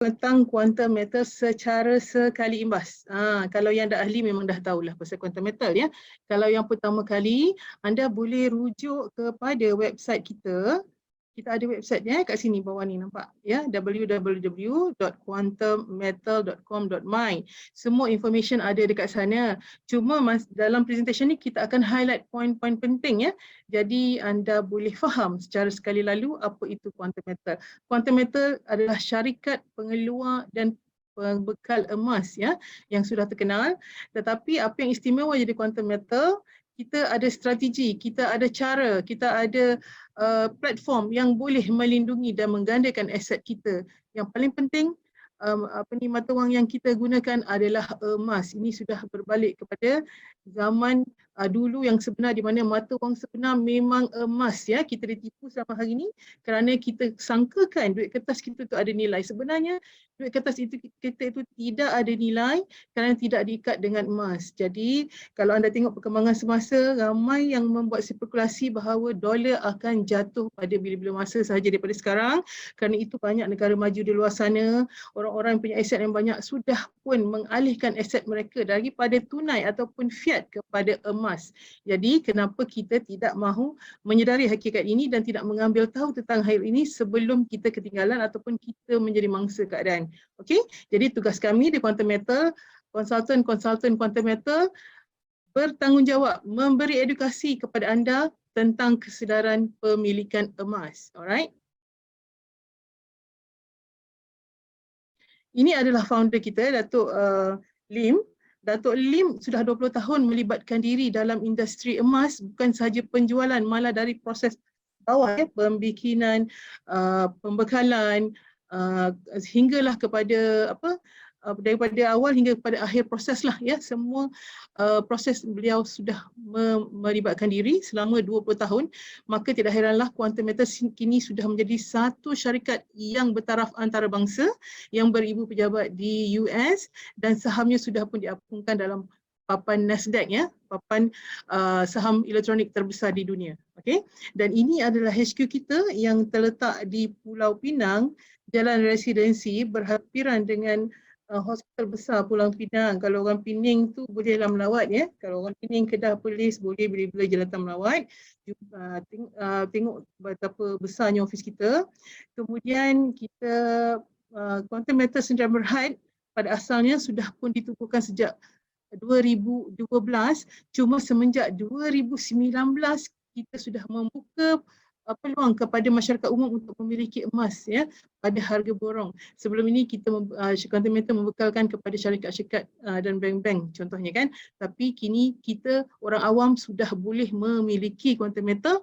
tentang quantum metal secara sekali imbas. Kalau yang dah ahli memang dah tahulah pasal quantum metal ya. Kalau yang pertama kali, anda boleh rujuk kepada website kita. Kita ada website-nya kat sini bawah ni, nampak ya, www.quantummetal.com.my. Semua information ada dekat sana. Cuma dalam presentation ni kita akan highlight poin-poin penting ya. Jadi anda boleh faham secara sekali lalu apa itu quantum metal. Quantum metal adalah syarikat pengeluar dan pembekal emas ya yang sudah terkenal. Tetapi apa yang istimewa jadi quantum metal, kita ada strategi, kita ada cara, kita ada platform yang boleh melindungi dan menggandakan aset kita. Yang paling penting, mata wang yang kita gunakan adalah emas. Ini sudah berbalik kepada zaman dulu yang sebenar, di mana mata wang sebenar memang emas ya. Kita ditipu selama hari ini kerana kita sangkakan duit kertas kita itu ada nilai. Sebenarnya duit kertas itu kita itu tidak ada nilai kerana tidak diikat dengan emas. Jadi kalau anda tengok perkembangan semasa, ramai yang membuat spekulasi bahawa dolar akan jatuh pada bila-bila masa sahaja daripada sekarang. Kerana itu banyak negara maju di luar sana, orang-orang yang punya aset yang banyak sudah pun mengalihkan aset mereka daripada tunai ataupun fiat kepada emas. Jadi kenapa kita tidak mahu menyedari hakikat ini dan tidak mengambil tahu tentang hal ini sebelum kita ketinggalan ataupun kita menjadi mangsa keadaan. Okey, jadi tugas kami di Quantum Metal, konsultan Quantum Metal bertanggungjawab memberi edukasi kepada anda tentang kesedaran pemilikan emas. Alright. Ini adalah founder kita, Datuk Lim. Datuk Lim sudah 20 tahun melibatkan diri dalam industri emas, bukan sahaja penjualan, malah dari proses bawah ya, pembikinan, pembekalan, hinggalah kepada daripada awal hingga kepada akhir proses lah ya, semua proses beliau sudah melibatkan diri selama 20 tahun. Maka tidak heranlah Quantum Metal kini sudah menjadi satu syarikat yang bertaraf antarabangsa yang beribu pejabat di US dan sahamnya sudah pun diapungkan dalam papan Nasdaq ya, papan saham elektronik terbesar di dunia. Okey, dan ini adalah HQ kita yang terletak di Pulau Pinang, Jalan Residensi, berhampiran dengan hospital besar Pulau Pinang. Kalau orang Pening tu bolehlah melawat ya. Kalau orang Pening, Kedah, Perlis boleh bila-bila jelantah melawat. Tengok betapa besarnya ofis kita. Kemudian kita Quantum Metal Sdn Bhd pada asalnya sudah pun ditubuhkan sejak 2012, cuma semenjak 2019 kita sudah membuka peluang kepada masyarakat umum untuk memiliki emas ya pada harga borong. Sebelum ini kita Quantum Metal membekalkan kepada syarikat-syarikat dan bank-bank contohnya kan, tapi kini kita orang awam sudah boleh memiliki Quantum Metal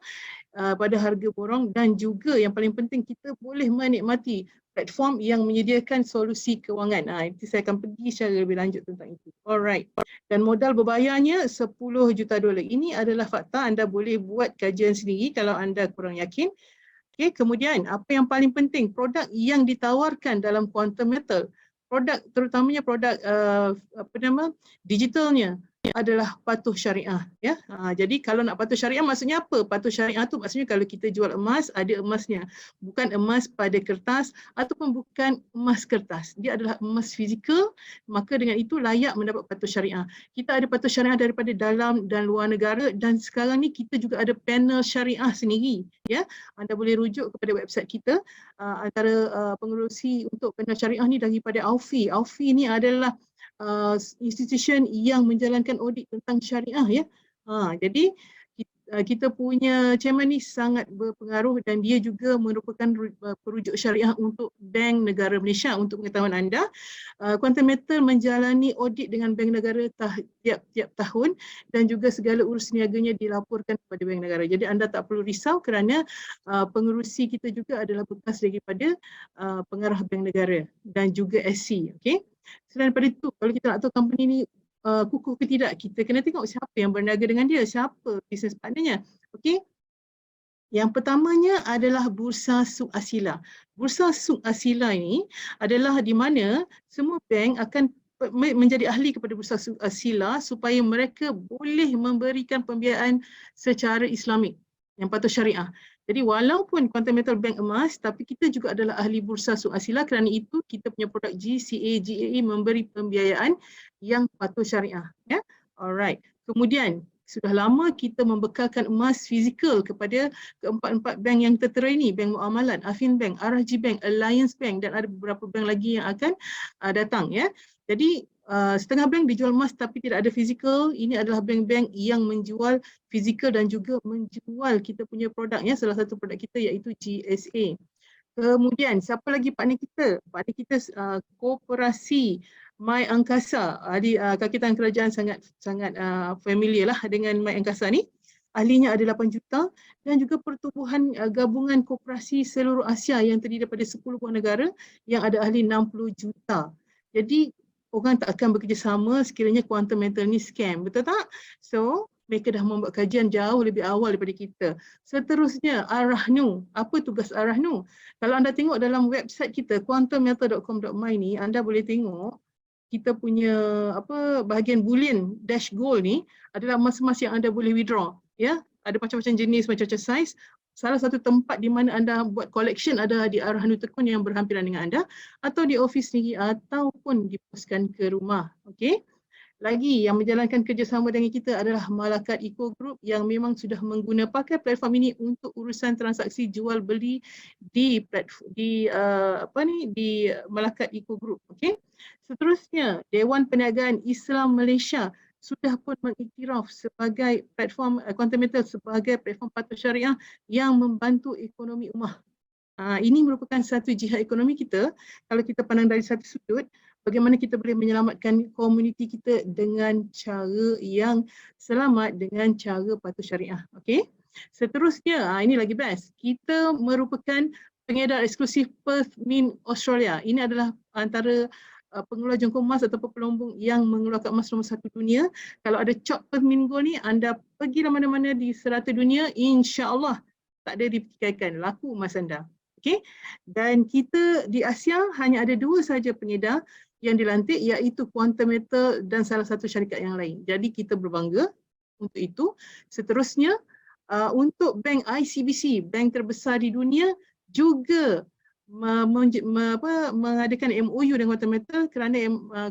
pada harga borong, dan juga yang paling penting kita boleh menikmati platform yang menyediakan solusi kewangan. Nanti saya akan pergi secara lebih lanjut tentang itu. Alright. Dan modal berbayarnya $10 juta. Ini adalah fakta, anda boleh buat kajian sendiri kalau anda kurang yakin. Okay, kemudian apa yang paling penting, produk yang ditawarkan dalam Quantum Metal, produk terutamanya produk digitalnya adalah patuh syariah ya. Jadi kalau nak patuh syariah maksudnya apa? Patuh syariah tu maksudnya kalau kita jual emas, ada emasnya, bukan emas pada kertas ataupun bukan emas kertas. Dia adalah emas fizikal, maka dengan itu layak mendapat patuh syariah. Kita ada patuh syariah daripada dalam dan luar negara, dan sekarang ni kita juga ada panel syariah sendiri ya. Anda boleh rujuk kepada website kita. Antara pengerusi untuk panel syariah ni daripada AUFI. AUFI ni adalah institution yang menjalankan audit tentang syariah ya. Jadi kita punya chairman ni sangat berpengaruh dan dia juga merupakan perujuk syariah untuk Bank Negara Malaysia. Untuk pengetahuan anda, Quantum Metal menjalani audit dengan Bank Negara tiap-tiap tahun, dan juga segala urus niaganya dilaporkan kepada Bank Negara. Jadi anda tak perlu risau kerana pengerusi kita juga adalah bekas daripada pengarah Bank Negara dan juga SC. Okey. Selain daripada itu, kalau kita nak tahu company ni kukuh ke tidak, kita kena tengok siapa yang berniaga dengan dia, siapa business partnernya. Okey. Yang pertamanya adalah Bursa Suk Asila. Bursa Suk Asila ini adalah di mana semua bank akan menjadi ahli kepada Bursa Suk Asila supaya mereka boleh memberikan pembiayaan secara Islamik yang patuh syariah. Jadi walaupun Quantum Metal bank emas, tapi kita juga adalah ahli bursa Asila, kerana itu kita punya produk GCA, GAE memberi pembiayaan yang patuh syariah. Ya, alright. Kemudian sudah lama kita membekalkan emas fizikal kepada keempat-empat bank yang tertera ini, Bank Muamalat, Afin Bank, RHG Bank, Alliance Bank dan ada beberapa bank lagi yang akan datang. Ya, jadi setengah bank dijual emas tapi tidak ada fizikal. Ini adalah bank-bank yang menjual fizikal dan juga menjual kita punya produk, ya. Salah satu produk kita iaitu GSA. Kemudian siapa lagi partner kita? Partner kita Koperasi My Angkasa. Kaki tangan kerajaan sangat familiar lah dengan My Angkasa ni. Ahlinya ada 8 juta dan juga pertubuhan gabungan koperasi seluruh Asia yang terdiri daripada 10 buah negara yang ada ahli 60 juta. Jadi orang tak akan bekerjasama sekiranya Quantum Metal ni scam, betul tak? So mereka dah membuat kajian jauh lebih awal daripada kita. Seterusnya, Ar-Rahnu. Apa tugas Ar-Rahnu? Kalau anda tengok dalam website kita, quantummetal.com.my ni, anda boleh tengok kita punya bahagian boolean dash gold ni adalah emas-emas yang anda boleh withdraw. Ya, ada macam-macam jenis, macam-macam size. Salah satu tempat di mana anda buat collection adalah di Ar-Rahnu Tekun yang berhampiran dengan anda, atau di office sendiri, ataupun diposkan ke rumah. Okey. Lagi yang menjalankan kerjasama dengan kita adalah Malakat Eco Group yang memang sudah pakai platform ini untuk urusan transaksi jual beli di Malakat Eco Group. Okey. Seterusnya, Dewan Perniagaan Islam Malaysia sudah pun mengiktiraf sebagai platform Quantum Metal sebagai platform patuh syariah yang membantu ekonomi ummah. Ini merupakan satu jihad ekonomi kita. Kalau kita pandang dari satu sudut, bagaimana kita boleh menyelamatkan komuniti kita dengan cara yang selamat, dengan cara patuh syariah. Okey. Seterusnya, ini lagi best. Kita merupakan pengedar eksklusif Perth Mint Australia. Ini adalah antara pengeluar jongkong emas ataupun pelombong yang mengeluarkan emas nombor 1 dunia. Kalau ada cop Perth Mint Gold ni, anda pergi mana-mana di serata dunia, insya-Allah tak ada dipertikaikan, laku emas anda. Okey. Dan kita di Asia hanya ada 2 saja pengedar yang dilantik, iaitu Quantum Metal dan salah satu syarikat yang lain. Jadi kita berbangga untuk itu. Seterusnya, untuk bank ICBC, bank terbesar di dunia, juga mengadakan MOU dengan Quantum Metal kerana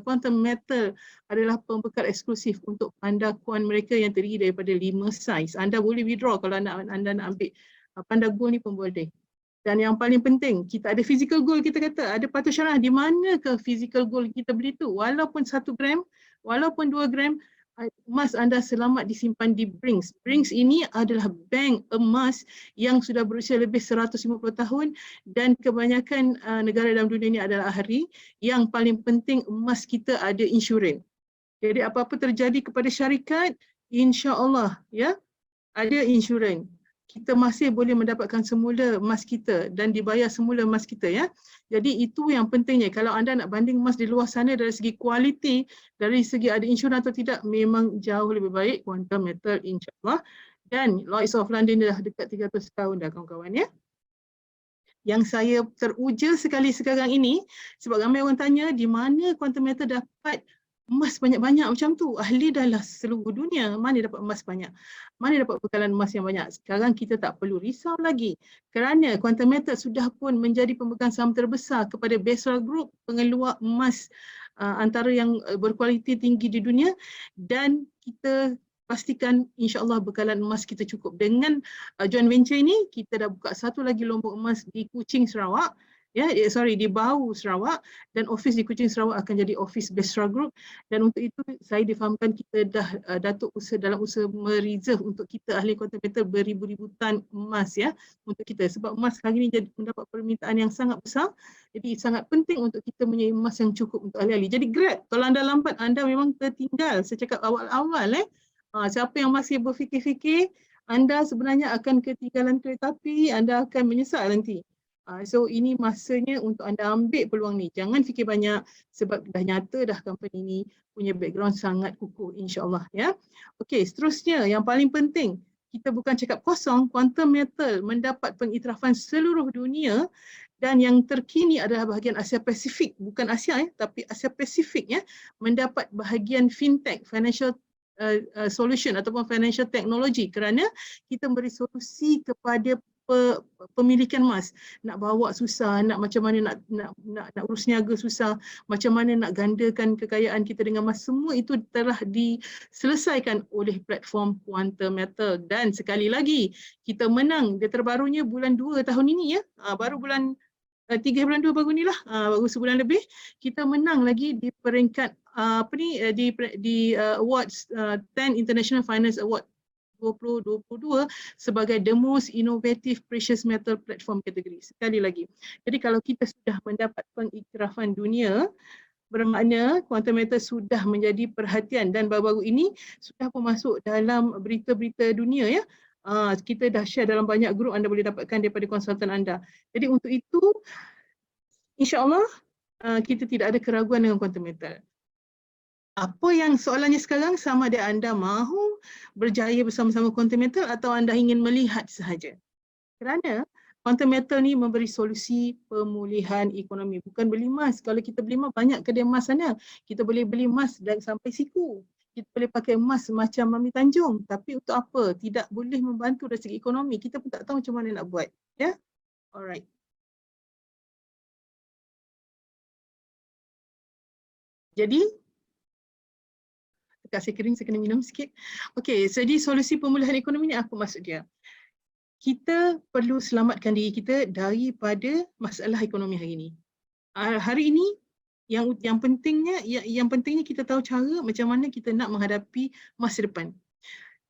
Quantum Metal adalah pembekal eksklusif untuk panda kuan mereka yang terdiri daripada 5 saiz. Anda boleh withdraw kalau anda nak ambil panda gold ni pun boleh. Dan yang paling penting, kita ada physical gold, kita kata ada patuh syariah. Di manakah physical gold kita beli tu? Walaupun 1 gram, walaupun 2 gram, emas anda selamat disimpan di Brinks. Brinks ini adalah bank emas yang sudah berusia lebih 150 tahun dan kebanyakan negara dalam dunia ini adalah ahli. Yang paling penting, emas kita ada insurans. Jadi apa-apa terjadi kepada syarikat, insya-Allah ya, ada insurans. Kita masih boleh mendapatkan semula emas kita dan dibayar semula emas kita, ya. Jadi itu yang pentingnya. Kalau anda nak banding emas di luar sana dari segi kualiti, dari segi ada insurans atau tidak, memang jauh lebih baik Quantum Metal, insya-Allah. Dan Lloyds of London dah dekat 300 tahun dah, kawan-kawan, ya. Yang saya teruja sekali sekarang ini, sebab ramai orang tanya di mana Quantum Metal dapat emas banyak-banyak macam tu. Ahli dalam seluruh dunia, mana dapat emas banyak? Mana dapat bekalan emas yang banyak? Sekarang kita tak perlu risau lagi. Kerana Quantum Metal sudah pun menjadi pemegang saham terbesar kepada Besar Group, pengeluar emas antara yang berkualiti tinggi di dunia, dan kita pastikan insya-Allah bekalan emas kita cukup. Dengan joint venture ini, kita dah buka satu lagi lombok emas di Kuching, Sarawak. Di Bau, Sarawak, dan office di Kuching, Sarawak akan jadi office Besra Group. Dan untuk itu saya difahamkan kita dah datuk usaha dalam usaha mereserve untuk kita ahli Quantum Metal beribu-ribu tan emas, ya, untuk kita. Sebab emas hari ini jadi mendapat permintaan yang sangat besar. Jadi sangat penting untuk kita punya emas yang cukup untuk ahli-ahli. Jadi grab, kalau anda lambat, anda memang tertinggal. Saya cakap awal-awal, siapa yang masih berfikir-fikir, anda sebenarnya akan ketinggalan kereta api, anda akan menyesal nanti. So ini masanya untuk anda ambil peluang ni. Jangan fikir banyak sebab dah nyata dah company ni punya background sangat kukuh, insya-Allah, ya. Okey, seterusnya yang paling penting, kita bukan cakap kosong. Quantum Metal mendapat pengiktirafan seluruh dunia dan yang terkini adalah bahagian Asia Pasifik, bukan Asia, tapi Asia Pasifik, ya, mendapat bahagian fintech, financial solution ataupun financial technology, kerana kita memberi solusi kepada pemilikan emas. Nak bawa susah, nak macam mana nak urus niaga susah, macam mana nak gandakan kekayaan kita dengan emas, semua itu telah diselesaikan oleh platform Quantum Metal. Dan sekali lagi, kita menang. Dia terbarunya bulan 2 tahun ini ya. Baru bulan 3 bulan 2 baru ni lah, baru sebulan lebih, kita menang lagi di peringkat di awards 10 International Finance Award 2022 sebagai the most innovative precious metal platform kategori. Sekali lagi. Jadi kalau kita sudah mendapat pengiktirafan dunia, bermakna Quantum Metal sudah menjadi perhatian dan baru-baru ini sudah pun masuk dalam berita-berita dunia ya. Kita dah share dalam banyak grup, anda boleh dapatkan daripada konsultan anda. Jadi untuk itu, insya-Allah kita tidak ada keraguan dengan Quantum Metal. Apa yang soalannya sekarang, sama ada anda mahu berjaya bersama-sama Quantum Metal atau anda ingin melihat sahaja. Kerana Quantum Metal ni memberi solusi pemulihan ekonomi. Bukan beli emas. Kalau kita beli emas, banyak kedai emas sana. Kita boleh beli emas dan sampai siku. Kita boleh pakai emas macam Mami Tanjung. Tapi untuk apa? Tidak boleh membantu dari segi ekonomi. Kita pun tak tahu macam mana nak buat. Ya? Alright. Jadi, saya kering, saya kena minum sikit. Okey, jadi solusi pemulihan ekonomi ni apa maksud dia? Kita perlu selamatkan diri kita daripada masalah ekonomi hari ini. Hari ini yang pentingnya kita tahu cara macam mana kita nak menghadapi masa depan.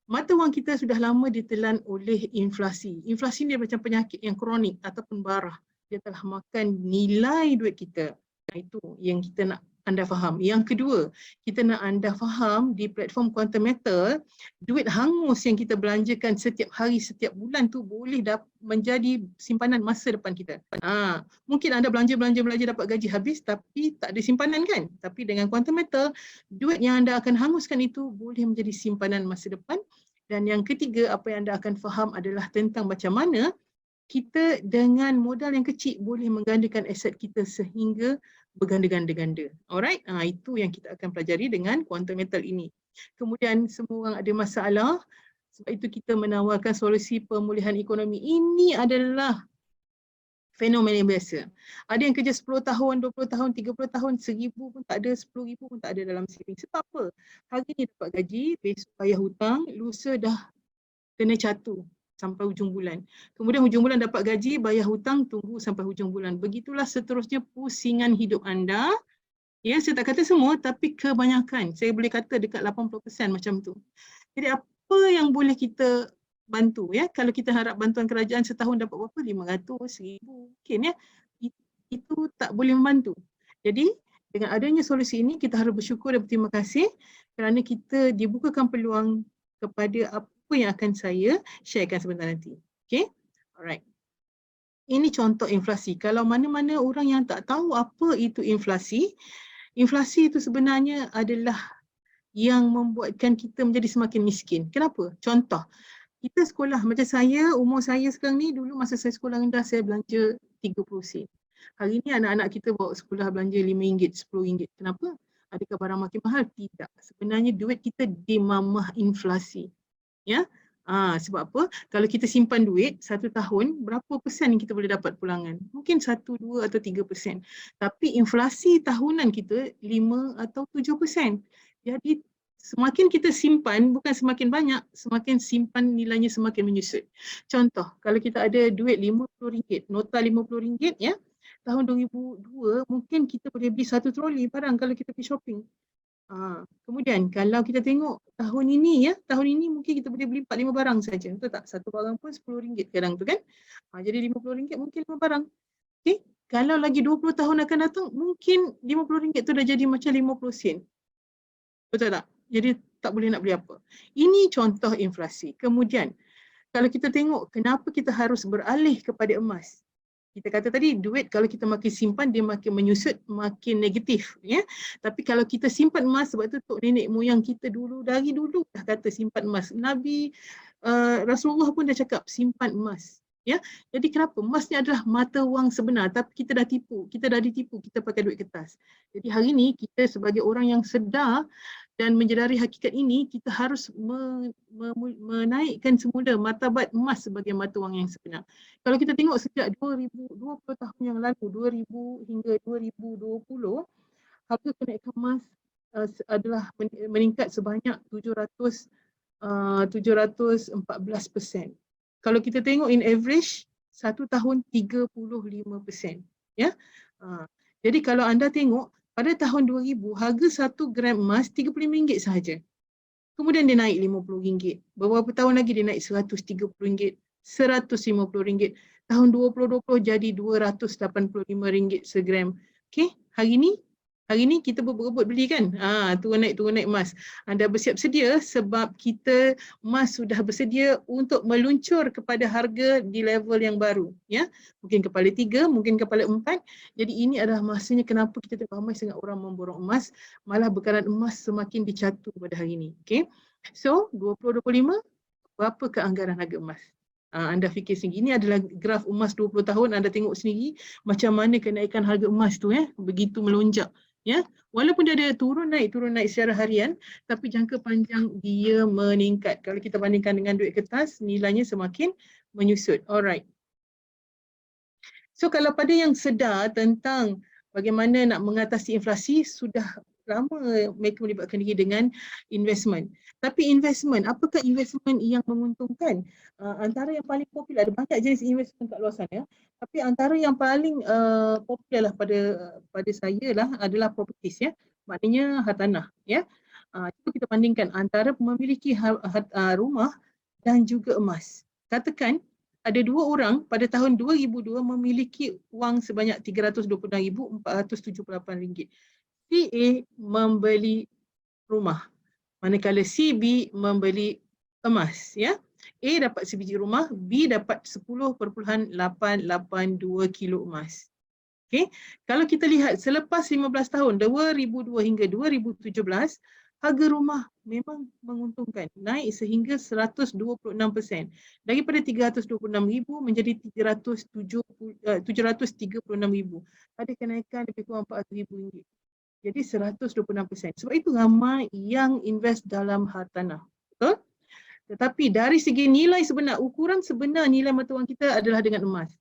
Mata wang kita sudah lama ditelan oleh inflasi. Inflasi ni macam penyakit yang kronik ataupun barah. Dia telah makan nilai duit kita. Itu yang kita nak anda faham. Yang kedua, kita nak anda faham di platform Quantum Metal, duit hangus yang kita belanjakan setiap hari, setiap bulan tu boleh menjadi simpanan masa depan kita. Mungkin anda belanja dapat gaji habis tapi tak ada simpanan kan? Tapi dengan Quantum Metal, duit yang anda akan hanguskan itu boleh menjadi simpanan masa depan. Dan yang ketiga, apa yang anda akan faham adalah tentang macam mana kita dengan modal yang kecil boleh menggandakan aset kita sehingga berganda-ganda. Alright, itu yang kita akan pelajari dengan Quantum Metal ini. Kemudian semua orang ada masalah, sebab itu kita menawarkan solusi pemulihan ekonomi. Ini adalah fenomena biasa. Ada yang kerja 10 tahun, 20 tahun, 30 tahun, 1,000 pun tak ada, 10,000 pun tak ada dalam saving. Sebab apa? Hari ni dapat gaji, besok bayar hutang, lusa dah kena catu sampai hujung bulan. Kemudian hujung bulan dapat gaji, bayar hutang, tunggu sampai hujung bulan. Begitulah seterusnya pusingan hidup anda. Ya, saya tak kata semua, tapi kebanyakan. Saya boleh kata dekat 80% macam tu. Jadi apa yang boleh kita bantu ya? Kalau kita harap bantuan kerajaan setahun dapat berapa? 500, 1,000. Mungkin ya. Itu tak boleh membantu. Jadi dengan adanya solusi ini kita harus bersyukur dan berterima kasih kerana kita dibukakan peluang kepada apa yang akan saya sharekan sebentar nanti. Okay? Alright. Ini contoh inflasi. Kalau mana-mana orang yang tak tahu apa itu inflasi, inflasi itu sebenarnya adalah yang membuatkan kita menjadi semakin miskin. Kenapa? Contoh, kita sekolah, macam saya, umur saya sekarang ni, dulu masa saya sekolah rendah, saya belanja 30 sen. Hari ni anak-anak kita bawa sekolah belanja RM5, RM10. Kenapa? Adakah barang makin mahal? Tidak. Sebenarnya duit kita dimamah inflasi. Ya, sebab apa? Kalau kita simpan duit 1 tahun, berapa persen yang kita boleh dapat pulangan? Mungkin 1, 2 atau 3%. Tapi inflasi tahunan kita 5 atau 7%. Jadi semakin kita simpan, bukan semakin banyak, semakin simpan nilainya semakin menyusut. Contoh, kalau kita ada duit RM50, nota RM50 ya, tahun 2002 mungkin kita boleh beli 1 troli barang kalau kita pergi shopping. Kemudian kalau kita tengok tahun ini ya, tahun ini mungkin kita boleh beli 4-5 barang saja. Betul tak? Satu barang pun RM10 kadang tu kan. Jadi RM50 mungkin 5 barang. Okay? Kalau lagi 20 tahun akan datang, mungkin RM50 tu dah jadi macam 50 sen. Betul tak? Jadi tak boleh nak beli apa. Ini contoh inflasi. Kemudian kalau kita tengok kenapa kita harus beralih kepada emas. Kita kata tadi duit kalau kita makin simpan dia makin menyusut, makin negatif ya. Tapi kalau kita simpan emas, sebab tu tok nenek moyang kita dulu dari dulu dah kata simpan emas. Nabi Rasulullah pun dah cakap simpan emas. Ya. Jadi kenapa? Emas ni adalah mata wang sebenar tapi kita dah ditipu, kita pakai duit kertas. Jadi hari ni kita sebagai orang yang sedar dan menyedari hakikat ini, kita harus menaikkan semula martabat emas sebagai mata wang yang sebenar. Kalau kita tengok sejak 20 tahun yang lalu, 2000 hingga 2020, harga kenaikan emas adalah meningkat sebanyak 714%. Kalau kita tengok in average, satu tahun 35%. Ya? Jadi kalau anda tengok, pada tahun 2000, harga 1 gram emas RM35 sahaja. Kemudian dia naik RM50. Beberapa tahun lagi dia naik RM130, RM150. Tahun 2020 jadi RM285 segram. Okey, hari ni kita berebut beli kan? Turun naik emas. Anda bersiap sedia sebab kita emas sudah bersedia untuk meluncur kepada harga di level yang baru, ya. Mungkin kepala 3, mungkin kepala 4. Jadi ini adalah masanya kenapa kita tengok ramai sangat orang memborong emas, malah bekalan emas semakin dicatu pada hari ini. Okey. So, 2025 berapa keanggaran harga emas? Anda fikir sendiri, ini adalah graf emas 20 tahun, anda tengok sendiri macam mana kenaikan harga emas tu, begitu melonjak. Ya, walaupun dia ada turun naik secara harian, tapi jangka panjang dia meningkat. Kalau kita bandingkan dengan duit kertas, nilainya semakin menyusut. Alright. So kalau pada yang sedar tentang bagaimana nak mengatasi inflasi, sudah lama mereka melibatkan diri dengan investment. Tapi investment, apakah investment yang menguntungkan? Antara yang paling popular, ada banyak jenis investment kat luar sana, tapi antara yang paling popular lah pada saya lah adalah properties, ya. Maknanya hartanah, ya. Cuba kita bandingkan antara memiliki rumah dan juga emas. Katakan ada 2 orang pada tahun 2002 memiliki wang sebanyak RM326,478. Si A membeli rumah, manakala si B membeli emas, ya. A dapat sebiji rumah, B dapat 10.882 kilo emas. Okey, kalau kita lihat selepas 15 tahun 2002 hingga 2017, harga rumah memang menguntungkan, naik sehingga 126%. Daripada RM326,000 menjadi RM736,000. Ada kenaikan lebih kurang RM400,000. Jadi 126%. Sebab itu ramai yang invest dalam hartanah. Betul? Tetapi dari segi nilai sebenar, ukuran sebenar nilai mata wang kita adalah dengan emas.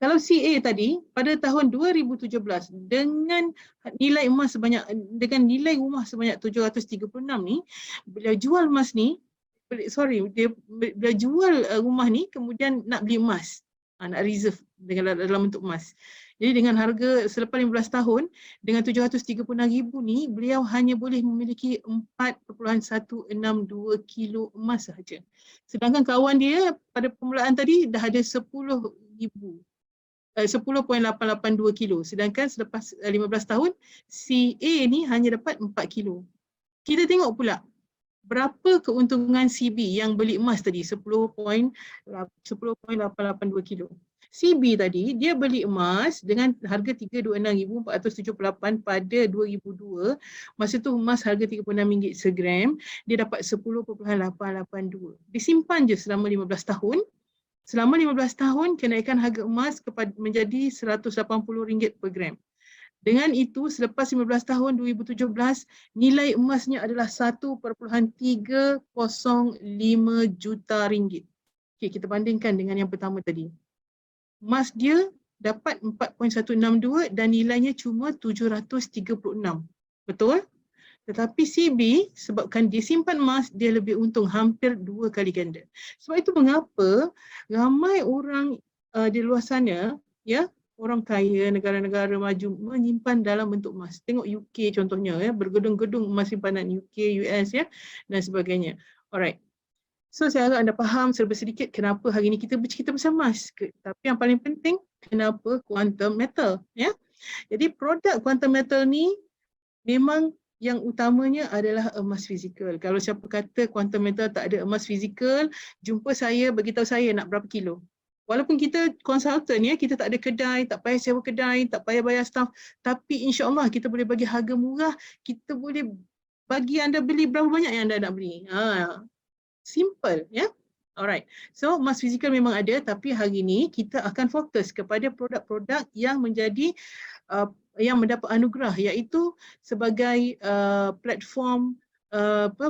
Kalau CA tadi pada tahun 2017 dengan nilai emas sebanyak, dengan nilai rumah sebanyak 736 ni, beliau jual emas ni, beliau jual rumah ni kemudian nak beli emas, nak reserve dalam bentuk emas. Jadi dengan harga selepas 15 tahun dengan 736,000 ni, beliau hanya boleh memiliki 4.162 kilo emas sahaja. Sedangkan kawan dia pada permulaan tadi dah ada 10.882 kilo. Sedangkan selepas 15 tahun, si A ni hanya dapat 4 kilo. Kita tengok pula berapa keuntungan CB yang beli emas tadi, 10.882 kilo. CB tadi, dia beli emas dengan harga RM326,478 pada 2002. Masa tu emas harga RM36 segram, dia dapat 10.882. Disimpan je selama 15 tahun. Selama 15 tahun, kenaikan harga emas menjadi RM180 per gram. Dengan itu, selepas 15 tahun 2017, nilai emasnya adalah RM1.305 juta. Okay, kita bandingkan dengan yang pertama tadi. Emas dia dapat 4.162 dan nilainya cuma 736. Betul? Tetapi CB, sebabkan dia simpan emas, dia lebih untung hampir 2 kali ganda. Sebab itu mengapa ramai orang di luar sana, ya, orang kaya, negara-negara maju menyimpan dalam bentuk emas. Tengok UK contohnya, ya, bergedung-gedung emas simpanan UK, US, ya, dan sebagainya. Alright. So saya harap anda faham serba sedikit kenapa hari ini kita bercerita pasal emas. Tapi yang paling penting, kenapa quantum metal, ya. Jadi produk quantum metal ni memang yang utamanya adalah emas fizikal. Kalau siapa kata quantum metal tak ada emas fizikal, jumpa saya, beritahu saya nak berapa kilo. Walaupun kita konsultan, ya, kita tak ada kedai, tak payah sewa kedai, tak payah bayar staff, tapi insya-Allah kita boleh bagi harga murah, kita boleh bagi anda beli berapa banyak yang anda nak beli. Simple, ya. Alright. So emas fizikal memang ada, tapi hari ini kita akan fokus kepada produk-produk yang menjadi yang mendapat anugerah, iaitu sebagai platform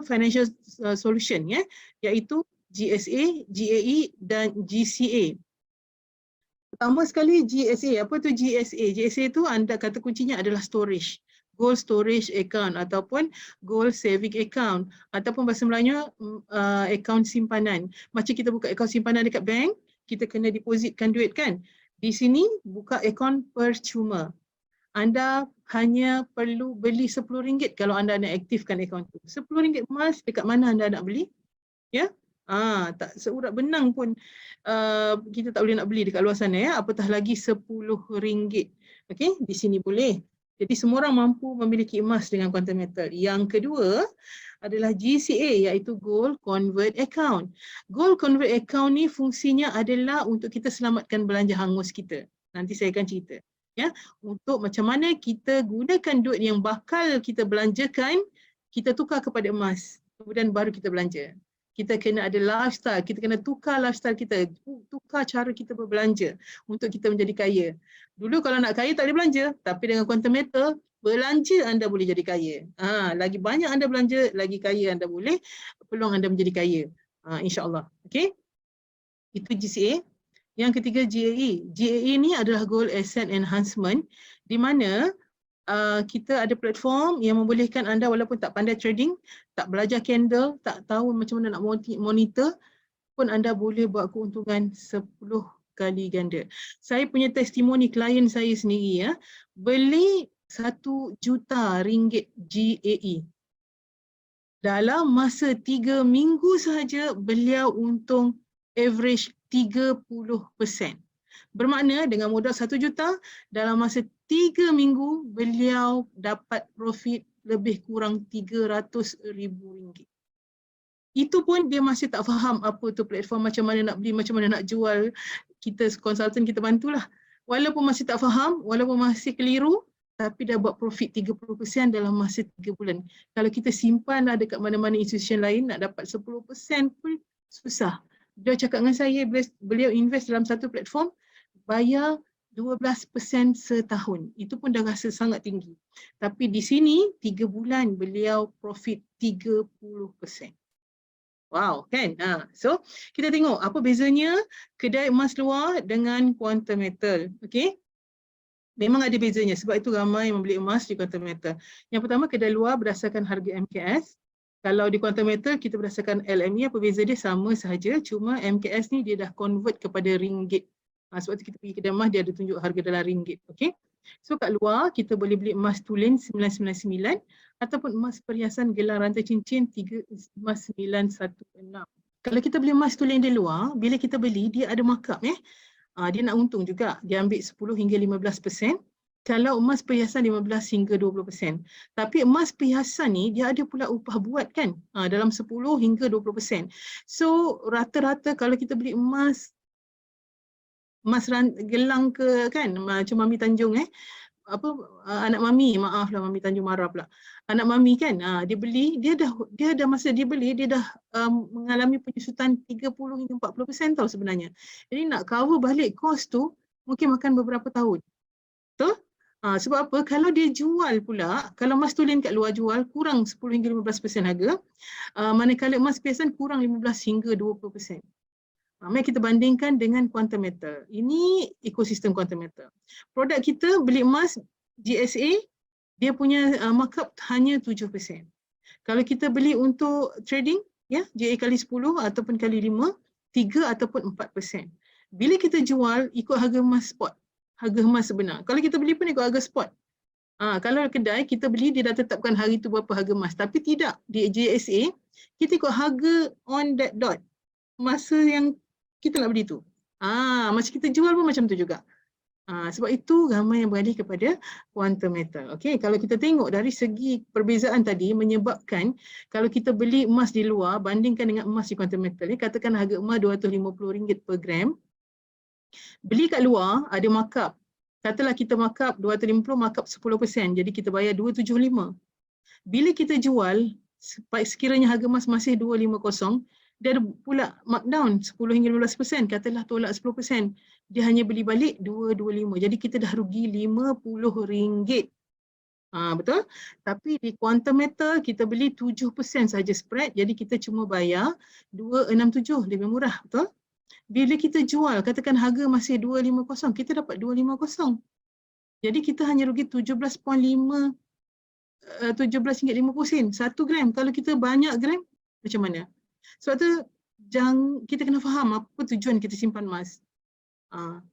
financial solution, ya, iaitu GSA, GAE dan GCA. Pertama sekali GSA. Apa tu GSA? GSA tu anda kata kuncinya adalah storage. Gold storage account ataupun gold saving account ataupun bahasa Melayunya akaun simpanan. Macam kita buka akaun simpanan dekat bank, kita kena depositkan duit kan. Di sini buka akaun percuma. Anda hanya perlu beli RM10 kalau anda nak aktifkan akaun tu. RM10 emas dekat mana anda nak beli? Ya? Tak seurat benang pun kita tak boleh nak beli dekat luar sana, ya. Apatah lagi RM10. Okey, di sini boleh. Jadi semua orang mampu memiliki emas dengan quantum metal. Yang kedua adalah GCA, iaitu Gold Convert Account. Gold Convert Account ni fungsinya adalah untuk kita selamatkan belanja hangus kita. Nanti saya akan cerita. Ya, untuk macam mana kita gunakan duit yang bakal kita belanjakan, kita tukar kepada emas. Kemudian baru kita belanja. Kita kena ada lifestyle, kita kena tukar lifestyle kita, tukar cara kita berbelanja untuk kita menjadi kaya. Dulu kalau nak kaya tak boleh belanja, tapi dengan quantum metal, belanja anda boleh jadi kaya. Lagi banyak anda belanja, lagi kaya anda boleh, peluang anda menjadi kaya. InsyaAllah. Okay? Itu GCA. Yang ketiga GAE. GAE ni adalah Gold Asset Enhancement, di mana kita ada platform yang membolehkan anda walaupun tak pandai trading, tak belajar candle, tak tahu macam mana nak monitor, pun anda boleh buat keuntungan 10 kali ganda. Saya punya testimoni klien saya sendiri, ya, beli RM1 juta GAE. Dalam masa 3 minggu sahaja beliau untung average 30%. Bermakna dengan modal 1 juta, dalam masa 3 minggu beliau dapat profit lebih kurang RM300,000. Itu pun dia masih tak faham apa tu platform, macam mana nak beli, macam mana nak jual. Kita konsultan, kita bantulah. Walaupun masih tak faham, walaupun masih keliru, tapi dah buat profit 30% dalam masa 3 bulan. Kalau kita simpan lah dekat mana-mana institusi lain, nak dapat 10% pun susah. Dia cakap dengan saya, beliau invest dalam satu platform, bayar 12% setahun. Itu pun dah rasa sangat tinggi. Tapi di sini 3 bulan beliau profit 30%. Wow, kan? So kita tengok apa bezanya kedai emas luar dengan quantum metal. Okey? Memang ada bezanya, sebab itu ramai membeli emas di quantum metal. Yang pertama, kedai luar berdasarkan harga MKS. Kalau di quantum metal kita berdasarkan LME, apa beza dia? Sama sahaja, cuma MKS ni dia dah convert kepada ringgit. Sebab tu kita pergi kedai emas, dia ada tunjuk harga dalam ringgit. Okay? So kat luar kita boleh beli emas tulen 999 ataupun emas perhiasan gelang rantai cincin 3,916. Kalau kita beli emas tulen di luar, bila kita beli dia ada markup. Dia nak untung juga. Dia ambil 10 hingga 15%. Kalau emas perhiasan 15 hingga 20%. Tapi emas perhiasan ni dia ada pula upah buat kan. Dalam 10 hingga 20%. So rata-rata kalau kita beli emas gelang ke kan, macam Mami Tanjung anak Mami, maaflah Mami Tanjung marah pula. Anak Mami kan, dia beli, dia dah masa dia beli, dia dah mengalami penyusutan 30 hingga 40% tau sebenarnya. Jadi nak cover balik kos tu mungkin makan beberapa tahun. Betul? Sebab apa? Kalau dia jual pula, kalau emas tulen kat luar jual kurang 10 hingga 15% harga, manakala emas perhiasan kurang 15 hingga 20%. Mari kita bandingkan dengan quantum metal. Ini ekosistem quantum metal. Produk kita beli emas GSA, dia punya markup hanya 7%. Kalau kita beli untuk trading, ya, GA kali 10 ataupun kali 5, 3 ataupun 4%. Bila kita jual, ikut harga emas spot, harga emas sebenar. Kalau kita beli pun ikut harga spot. Kalau kedai kita beli, dia dah tetapkan hari tu berapa harga emas. Tapi tidak, di GSA, kita ikut harga on that dot. Masa yang kita nak beli tu. Masa kita jual pun macam tu juga. Sebab itu ramai yang beralih kepada quantum metal. Okay, kalau kita tengok dari segi perbezaan tadi menyebabkan kalau kita beli emas di luar bandingkan dengan emas di quantum metal, katakan harga emas RM250 per gram. Beli kat luar ada markup. Katalah kita markup 250, markup 10%. Jadi kita bayar 275. Bila kita jual, sekiranya harga emas masih 250, dia ada pula markdown 10 hingga 15%, katalah tolak 10%. Dia hanya beli balik 225. Jadi kita dah rugi RM50. Betul? Tapi di quantum metal kita beli 7% saja spread, jadi kita cuma bayar 267, lebih murah, betul? Bila kita jual, katakan harga masih 250, kita dapat 250. Jadi kita hanya rugi 17.5 RM17.50 1 gram. Kalau kita banyak gram, macam mana? Sebab tu kita kena faham apa tujuan kita simpan emas.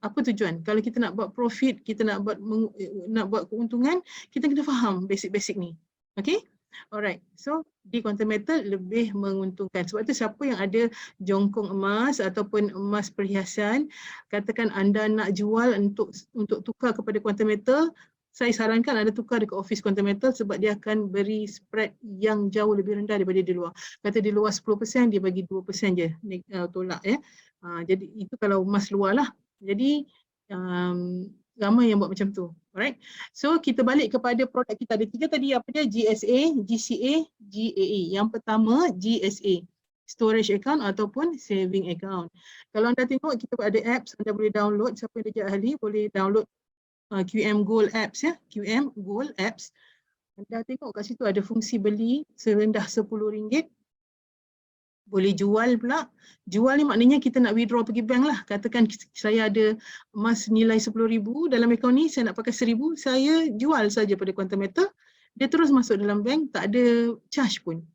Apa tujuan? Kalau kita nak buat profit, kita nak buat keuntungan, kita kena faham basic-basic ni. Okay? Alright. So di quantum metal lebih menguntungkan. Sebab tu siapa yang ada jongkong emas ataupun emas perhiasan, katakan anda nak jual untuk tukar kepada quantum metal, saya sarankan anda tukar dekat office quantum metal sebab dia akan beri spread yang jauh lebih rendah daripada di luar. Kata di luar 10%, dia bagi 2% je tolak ya. Jadi itu kalau emas luar lah. Jadi ramai yang buat macam tu. Alright. So kita balik kepada produk kita. Ada 3 tadi, apa dia? GSA, GCA, GAA. Yang pertama GSA, storage account ataupun saving account. Kalau anda tengok kita ada apps, anda boleh download. Siapa yang dah ahli boleh download QM Gold apps ya. QM Gold apps. Anda tengok kat situ ada fungsi beli serendah RM10. Boleh jual pula. Jual ni maknanya kita nak withdraw pergi bank lah. Katakan saya ada emas nilai RM10,000 dalam akaun ni, saya nak pakai RM1,000, saya jual saja pada quantum metal. Dia terus masuk dalam bank, tak ada charge pun.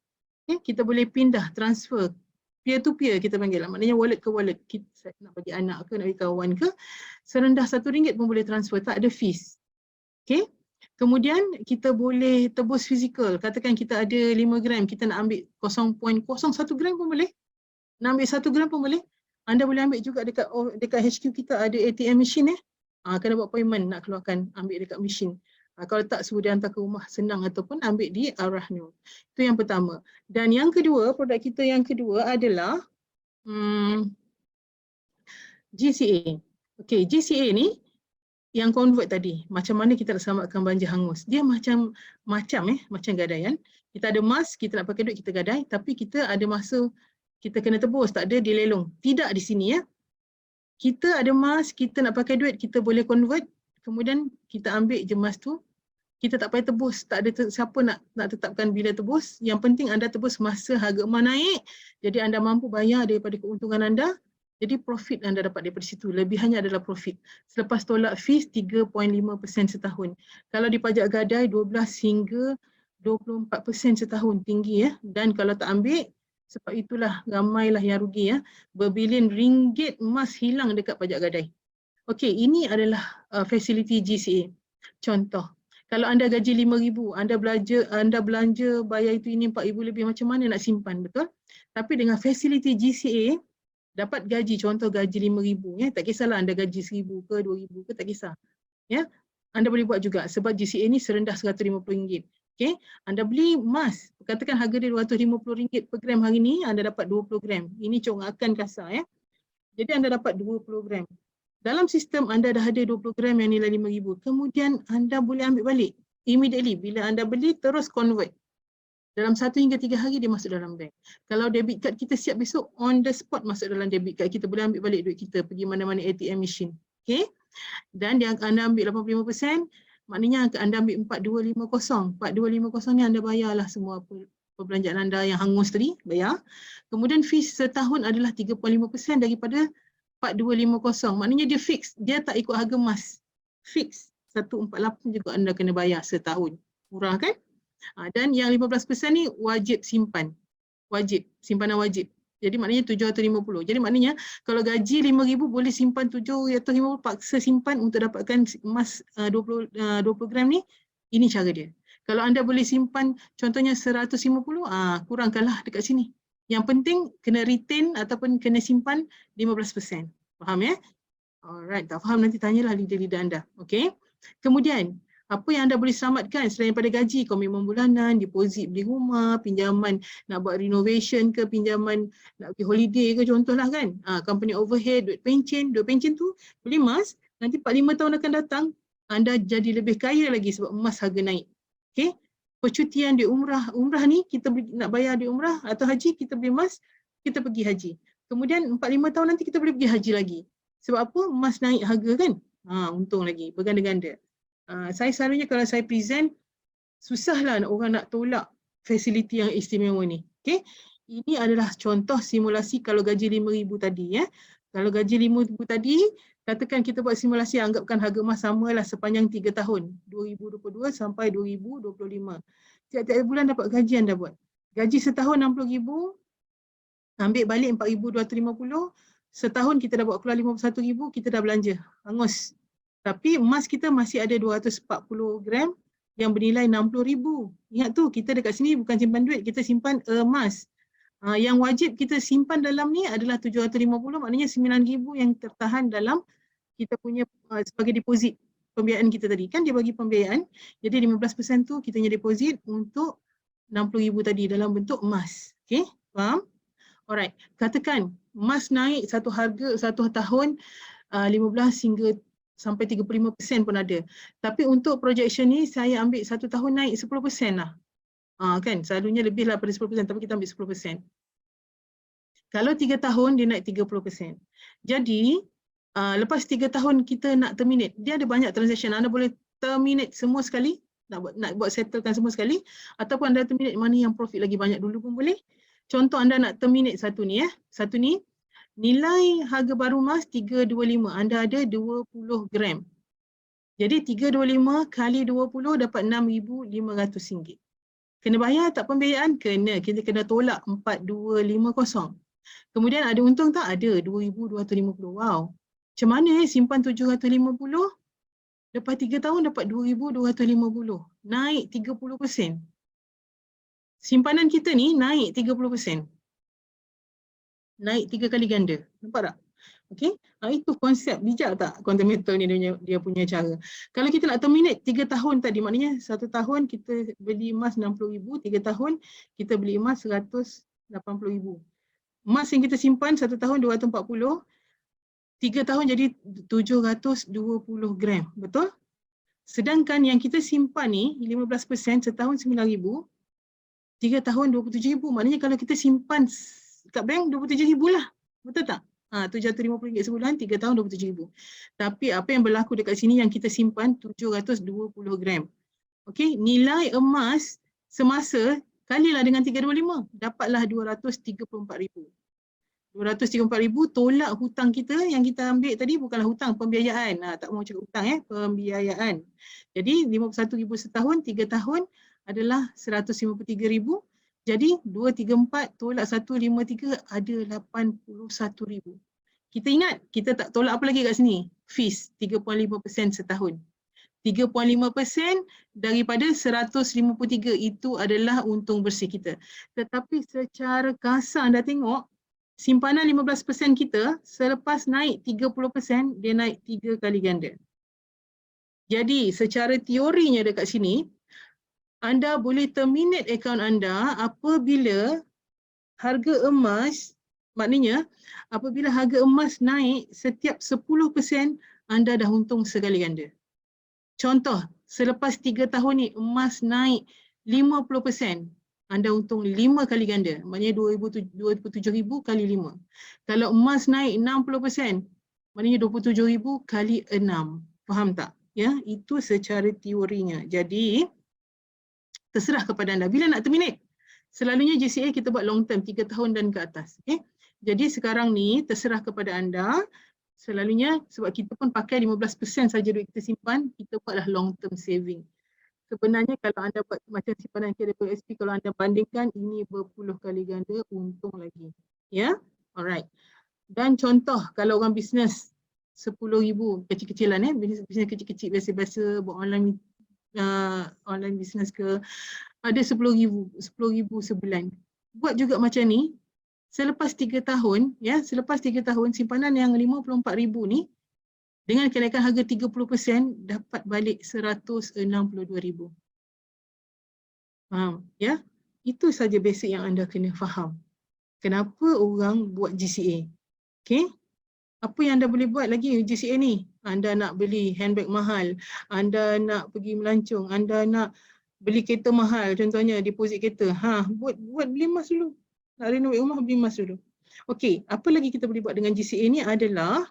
Okay? Kita boleh pindah, transfer. Peer to peer kita panggil lah. Maknanya wallet ke wallet. Kita nak bagi anak ke, nak bagi kawan ke. Serendah RM1 pun boleh transfer, tak ada fees. Okay? Kemudian kita boleh tebus fizikal. Katakan kita ada 5 gram, kita nak ambil 0.01 gram pun boleh. Nak ambil 1 gram pun boleh. Anda boleh ambil juga dekat HQ kita ada ATM machine kena buat appointment nak keluarkan, ambil dekat machine. Kalau tak, suruh dia hantar ke rumah, senang, ataupun ambil di Al-Rahnu. Itu yang pertama. Dan yang kedua, produk kita yang kedua adalah GCA. Okay, GCA ni yang convert tadi, macam mana kita nak selamatkan banjir hangus. Dia macam gadaian. Kita ada emas, kita nak pakai duit, kita gadai, tapi kita ada masa kita kena tebus, tak ada dilelong. Tidak di sini ya. Kita ada emas, kita nak pakai duit, kita boleh convert, kemudian kita ambil je emas tu, kita tak payah tebus, tak ada siapa nak tetapkan bila tebus. Yang penting anda tebus masa harga emas naik, jadi anda mampu bayar daripada keuntungan anda. Jadi profit anda dapat daripada situ. Lebihannya adalah profit. Selepas tolak fees 3.5% setahun. Kalau di pajak gadai 12 hingga 24% setahun, tinggi ya. Dan kalau tak ambil, sebab itulah ramailah yang rugi ya. Berbilion ringgit emas hilang dekat pajak gadai. Okey, ini adalah fasiliti GCA. Contoh, kalau anda gaji RM5,000, anda belanja bayar itu ini RM4,000 lebih, macam mana nak simpan, betul? Tapi dengan fasiliti GCA, dapat gaji, contoh gaji RM5,000 ya, tak kisahlah anda gaji RM1,000 ke RM2,000 ke, tak kisah ya, anda boleh buat juga sebab GCA ni serendah RM150. Okey, anda beli emas, katakan harga dia RM250 per gram hari ni, anda dapat 20 gram. Ini corakan kasar ya. Jadi anda dapat 20 gram. Dalam sistem anda dah ada 20 gram yang nilai RM5,000. Kemudian anda boleh ambil balik immediately bila anda beli, terus convert. Dalam 1 hingga 3 hari dia masuk dalam bank. Kalau debit card kita siap besok, on the spot masuk dalam debit card. Kita boleh ambil balik duit kita pergi mana-mana ATM machine. Okay? Dan dia anda ambil 85%, maknanya anda ambil 4250. 4250 ni anda bayarlah semua perbelanjaan anda yang hangus tadi, bayar. Kemudian fees setahun adalah 3.5% daripada 4250. Maknanya dia fix, dia tak ikut harga emas. Fix 148 juga anda kena bayar setahun. Murah kan? Dan yang 15% ni wajib simpan. Wajib, simpanan wajib. Jadi maknanya 750. Jadi maknanya kalau gaji RM5,000 boleh simpan 750, paksa simpan untuk dapatkan emas 20 gram ni. Ini cara dia. Kalau anda boleh simpan contohnya 150, kurangkanlah dekat sini. Yang penting kena retain ataupun kena simpan 15%. Faham ya? Alright, tak faham nanti tanyalah lidah-lidah anda. Okay. Kemudian apa yang anda boleh selamatkan selain daripada gaji, komitmen bulanan, deposit beli rumah, pinjaman nak buat renovation ke, pinjaman nak pergi holiday ke, contohlah kan. Company overhead, duit pencen tu beli emas, nanti 4-5 tahun akan datang, anda jadi lebih kaya lagi sebab emas harga naik. Okay. Percutian di umrah ni kita nak bayar di umrah atau haji, kita beli emas, kita pergi haji. Kemudian 4-5 tahun nanti kita boleh pergi haji lagi. Sebab apa? Emas naik harga kan. Untung lagi, berganda-ganda. Saya selalunya kalau saya present, susahlah orang nak tolak fasiliti yang istimewa ni. Okey. Ini adalah contoh simulasi kalau gaji RM5,000 tadi ya. Kalau gaji RM5,000 tadi, katakan kita buat simulasi, anggapkan harga emas samalah sepanjang 3 tahun, 2022 sampai 2025. Tiap-tiap bulan dapat gaji anda buat. Gaji setahun RM60,000, ambil balik RM4,250, setahun kita dah buat keluar RM51,000, kita dah belanja. Hangus. Tapi emas kita masih ada 240 gram yang bernilai RM60,000. Ingat tu, kita dekat sini bukan simpan duit, kita simpan emas. Yang wajib kita simpan dalam ni adalah 750, maknanya 9,000 yang tertahan dalam kita punya sebagai deposit pembiayaan kita tadi. Kan dia bagi pembiayaan, jadi 15% tu kita punya deposit untuk 60,000 tadi dalam bentuk emas. Okay, faham? Alright, katakan emas naik satu harga satu tahun 15 hingga sampai 35% pun ada. Tapi untuk projection ni saya ambil satu tahun naik 10% lah. Kan selalunya lebih lah pada 10%, tapi kita ambil 10%. Kalau 3 tahun dia naik 30%. Jadi lepas 3 tahun kita nak terminate, dia ada banyak transaction. Anda boleh terminate semua sekali, nak buat settlekan semua sekali, ataupun anda terminate mana yang profit lagi banyak dulu pun boleh. Contoh anda nak terminate satu ni satu ni nilai harga baru emas 325, anda ada 20 gram. Jadi 325 kali 20 dapat RM6,500. Kena bayar tak pembiayaan? Kena. Kita kena tolak 4,250. Kemudian ada untung tak? Ada. 2,250. Wow. Macam mana simpan 750, lepas 3 tahun dapat 2,250. Naik 30%. Simpanan kita ni naik 30%. Naik 3 kali ganda. Nampak tak? Okey, itu konsep. Bijak tak quantum metal ni dia punya cara. Kalau kita nak terminate 3 tahun tadi, maknanya 1 tahun kita beli emas 60,000, 3 tahun kita beli emas 180,000. Emas yang kita simpan 1 tahun 240, 3 tahun jadi 720 gram, betul? Sedangkan yang kita simpan ni 15% setahun 9,000, 3 tahun 27,000. Maknanya kalau kita simpan kat bank 27,000 lah, betul tak? RM750 sebulan, 3 tahun 27,000. Tapi apa yang berlaku dekat sini yang kita simpan 720 gram. Okey, nilai emas semasa kalilah dengan 325, dapatlah 234,000. 234,000 tolak hutang kita yang kita ambil tadi, bukanlah hutang, pembiayaan. Tak mau cakap hutang pembiayaan. Jadi 51,000 setahun, 3 tahun adalah 153,000. Jadi 234 tolak 153 ada 81,000. Kita ingat, kita tak tolak apa lagi kat sini? Fees 3.5% setahun. 3.5% daripada 153 itu adalah untung bersih kita. Tetapi secara kasar anda tengok, simpanan 15% kita selepas naik 30% dia naik 3 kali ganda. Jadi secara teorinya dekat sini, anda boleh terminate akaun anda apabila harga emas, maknanya apabila harga emas naik setiap 10%, anda dah untung sekali ganda. Contoh, selepas 3 tahun ni emas naik 50%, anda untung 5 kali ganda, maknanya 27,000 kali 5. Kalau emas naik 60%, maknanya 27,000 kali 6. Faham tak? Ya, itu secara teorinya. Jadi terserah kepada anda. Bila nak terminate? Selalunya GCA kita buat long term, 3 tahun dan ke atas. Okay? Jadi sekarang ni terserah kepada anda. Selalunya sebab kita pun pakai 15% saja duit kita simpan, kita buatlah long term saving. Sebenarnya kalau anda buat macam simpanan KWSP, kalau anda bandingkan, ini berpuluh kali ganda untung lagi. Ya? Alright. Dan contoh kalau orang bisnes 10,000, kecil-kecilan bisnes kecil-kecil biasa-biasa buat online business ke, ada 10,000 sebulan. Buat juga macam ni, selepas 3 tahun, selepas 3 tahun simpanan yang 54,000 ni, dengan kenaikan harga 30% dapat balik 162,000. Faham? Ya? Itu saja basic yang anda kena faham. Kenapa orang buat GCA? Okay? Apa yang anda boleh buat lagi GCA ni? Anda nak beli handbag mahal, anda nak pergi melancong, anda nak beli kereta mahal, contohnya deposit kereta. Buat beli emas dulu. Nak renovate rumah, beli emas dulu. Okey, apa lagi kita boleh buat dengan GCA ni adalah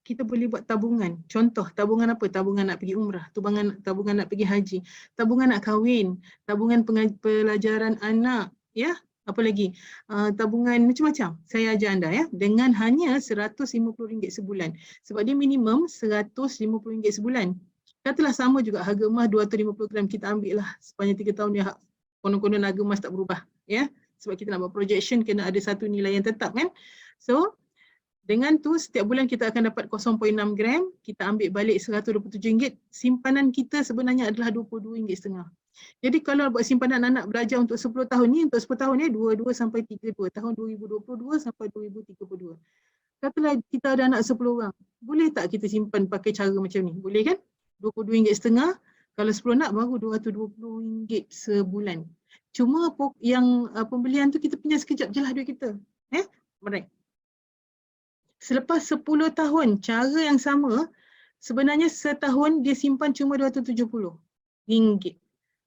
kita boleh buat tabungan. Contoh, tabungan apa? Tabungan nak pergi umrah, tabungan nak pergi haji, tabungan nak kahwin, tabungan pelajaran anak, ya. Apa lagi? Tabungan macam-macam. Saya ajar anda ya, dengan hanya RM150 sebulan. Sebab dia minimum RM150 sebulan. Katalah sama juga harga emas 250 gram, kita ambil lah sepanjang 3 tahun dia, konon-konon harga emas tak berubah, ya. Sebab kita nak buat projection, kena ada satu nilai yang tetap kan. So dengan tu setiap bulan kita akan dapat 0.6 gram, kita ambil balik RM127, simpanan kita sebenarnya adalah RM22.5. Jadi kalau buat simpanan anak belajar untuk 10 tahun ni, untuk 10 tahun ni 22 sampai 32, tahun 2022 sampai 2032. Katalah kita ada anak 10 orang, boleh tak kita simpan pakai cara macam ni? Boleh kan? RM22.5, kalau 10 anak baru RM220 sebulan. Cuma yang pembelian tu kita punya sekejap je lah duit kita. Baik. Selepas 10 tahun, cara yang sama, sebenarnya setahun dia simpan cuma RM270.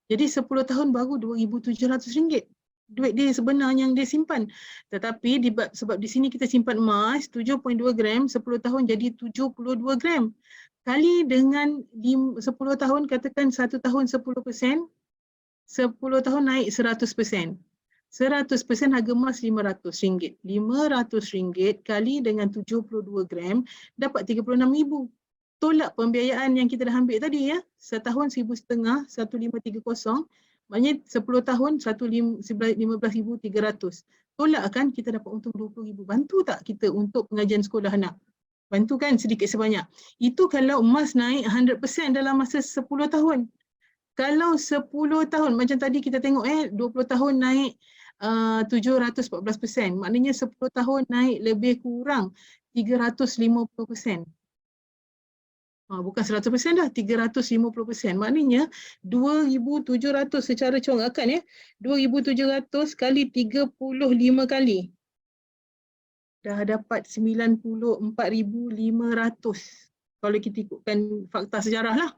Jadi 10 tahun baru RM2,700. Duit dia sebenarnya yang dia simpan. Tetapi sebab di sini kita simpan emas 7.2 gram, 10 tahun jadi 72 gram. Kali dengan 10 tahun, katakan 1 tahun 10%, 10 tahun naik 100%. 100% harga emas RM500. RM500 kali dengan 72 gram dapat RM36,000. Tolak pembiayaan yang kita dah ambil tadi ya. Setahun RM1,500, 1,530. Maknanya 10 tahun 15,300. Tolak kan kita dapat untung RM20,000. Bantu tak kita untuk pengajian sekolah anak? Bantu kan sedikit sebanyak. Itu kalau emas naik 100% dalam masa 10 tahun. Kalau 10 tahun macam tadi kita tengok 20 tahun naik 714%. Maknanya 10 tahun naik lebih kurang 350%. Bukan 100% dah, 350%. Maknanya 2,700 secara congakan ya. 2,700 kali 35 kali. Dah dapat 94,500. Kalau kita ikutkan fakta sejarah lah.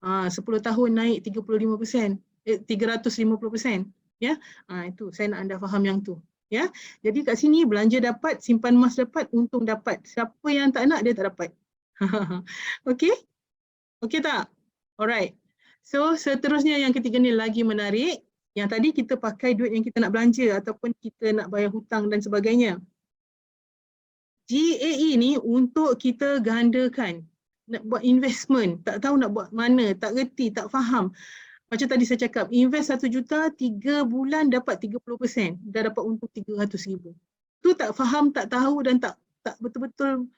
10 tahun naik 35%, 350%. Ya, itu saya nak anda faham yang tu. Ya, jadi kat sini belanja dapat, simpan emas dapat, untung dapat. Siapa yang tak nak dia tak dapat. Okey? Okey tak? Alright. So seterusnya yang ketiga ni lagi menarik. Yang tadi kita pakai duit yang kita nak belanja ataupun kita nak bayar hutang dan sebagainya. GAE ni untuk kita gandakan. Nak buat investment, tak tahu nak buat mana, tak reti, tak faham. Macam tadi saya cakap, invest 1 juta, 3 bulan dapat 30%. Dah dapat untung 300,000. Tu tak faham, tak tahu dan tak betul-betul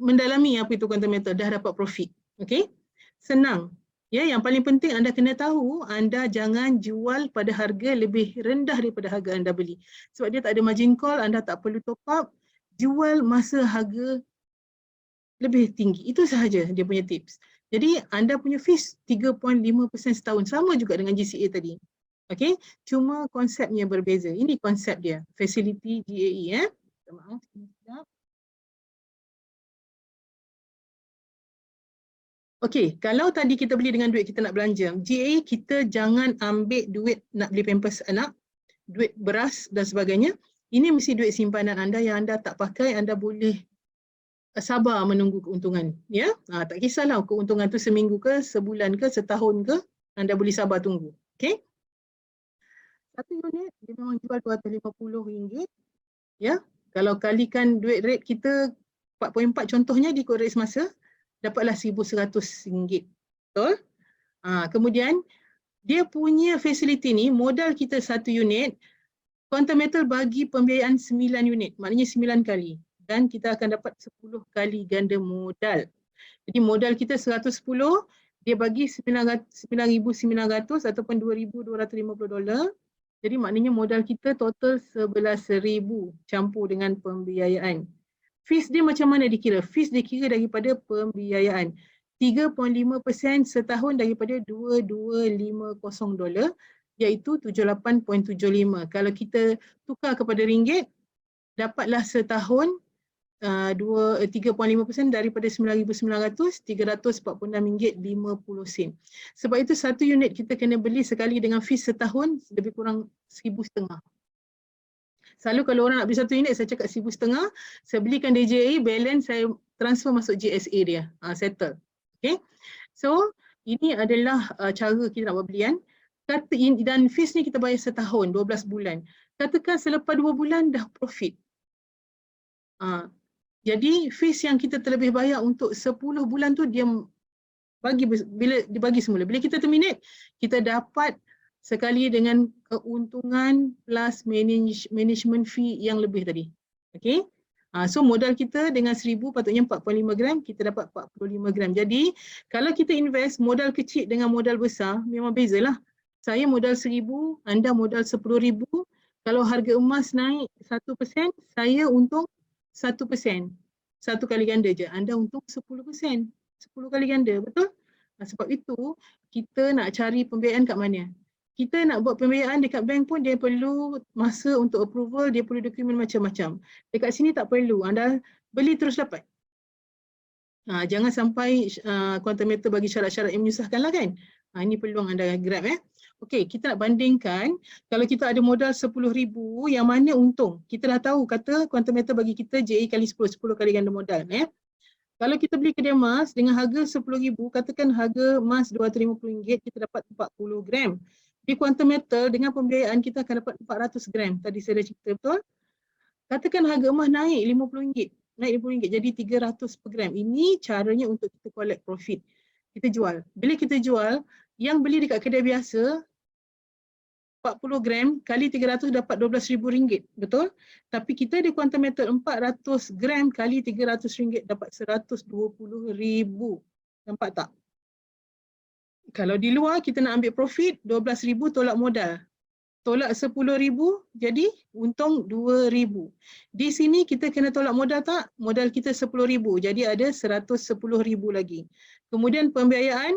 mendalami apa itu quantum method, dah dapat profit. Okay? Senang. Ya, yang paling penting anda kena tahu, anda jangan jual pada harga lebih rendah daripada harga anda beli. Sebab dia tak ada margin call, anda tak perlu top up, jual masa harga lebih tinggi. Itu sahaja dia punya tips. Jadi anda punya fees 3.5% setahun, sama juga dengan GCA tadi. Okey, cuma konsepnya berbeza. Ini konsep dia, facility GAE Maaf, sekejap. Okey, kalau tadi kita beli dengan duit kita nak belanja, GAE kita jangan ambil duit nak beli pampers anak, duit beras dan sebagainya. Ini mesti duit simpanan anda yang anda tak pakai, anda boleh sabar menunggu keuntungan, ya. Tak kisahlah keuntungan tu seminggu ke, sebulan ke, setahun ke, anda boleh sabar tunggu. Okey. Satu unit dia memang jual RM250, ya. Kalau kalikan duit rate kita 4.4 contohnya di kod rate semasa, dapatlah RM1,100. Betul? Kemudian dia punya facility ni, modal kita satu unit, Quantum Metal bagi pembiayaan 9 unit, maknanya 9 kali. Dan kita akan dapat 10 kali ganda modal. Jadi modal kita 110, dia bagi 9,900 ataupun $2,250. Jadi maknanya modal kita total 11,000 campur dengan pembiayaan. Fees dia macam mana dikira? Fees dikira daripada pembiayaan. 3.5% setahun daripada $2,250, iaitu 78.75. Kalau kita tukar kepada ringgit, dapatlah setahun 3.5% daripada RM9,900, RM346.50. Sebab itu satu unit kita kena beli sekali dengan fees setahun lebih kurang RM1,500. Selalu kalau orang nak beli 1 unit, saya cakap 1,500, saya belikan DJI, balance saya transfer masuk GSA dia, settle. Okay. So, ini adalah cara kita nak buat belian. Dan fees ni kita bayar setahun, 12 bulan. Katakan selepas 2 bulan dah profit. Jadi fees yang kita terlebih bayar untuk 10 bulan tu dia bila dibagi semula. Bila kita terminate, kita dapat sekali dengan keuntungan plus management fee yang lebih tadi. Okay. So modal kita dengan 1,000 patutnya 4.5 gram, kita dapat 45 gram. Jadi kalau kita invest modal kecil dengan modal besar, memang bezalah. Saya modal 1,000, anda modal 10,000. Kalau harga emas naik 1%, saya untung 1%. 1 kali ganda je. Anda untung 10%. 10 kali ganda, betul? Sebab itu, kita nak cari pembiayaan kat mana? Kita nak buat pembiayaan dekat bank pun dia perlu masa untuk approval, dia perlu dokumen macam-macam. Dekat sini tak perlu, anda beli terus dapat. Jangan sampai quantum meter bagi syarat-syarat yang menyusahkan lah kan. Ini peluang anda grab Okey, kita nak bandingkan kalau kita ada modal 10,000 yang mana untung. Kita dah tahu kata quantum meter bagi kita JE kali 10, 10 kali ganda modal. Kalau kita beli kedai emas dengan harga 10,000, katakan harga emas RM250, kita dapat 40 gram. Di quantum meter dengan pembiayaan kita akan dapat 400 gram. Tadi saya dah cerita betul. Katakan harga emas naik RM50. Naik RM50 jadi 300 per gram. Ini caranya untuk kita collect profit. Kita jual. Bila kita jual, yang beli dekat kedai biasa 40 gram kali 300 dapat RM12,000, betul? Tapi kita di quantum meter 400 gram kali RM300 dapat RM120,000. Nampak tak? Kalau di luar kita nak ambil profit, RM12,000 tolak modal. Tolak RM10,000 jadi untung RM2,000. Di sini kita kena tolak modal tak? Modal kita RM10,000 jadi ada RM110,000 lagi. Kemudian pembiayaan,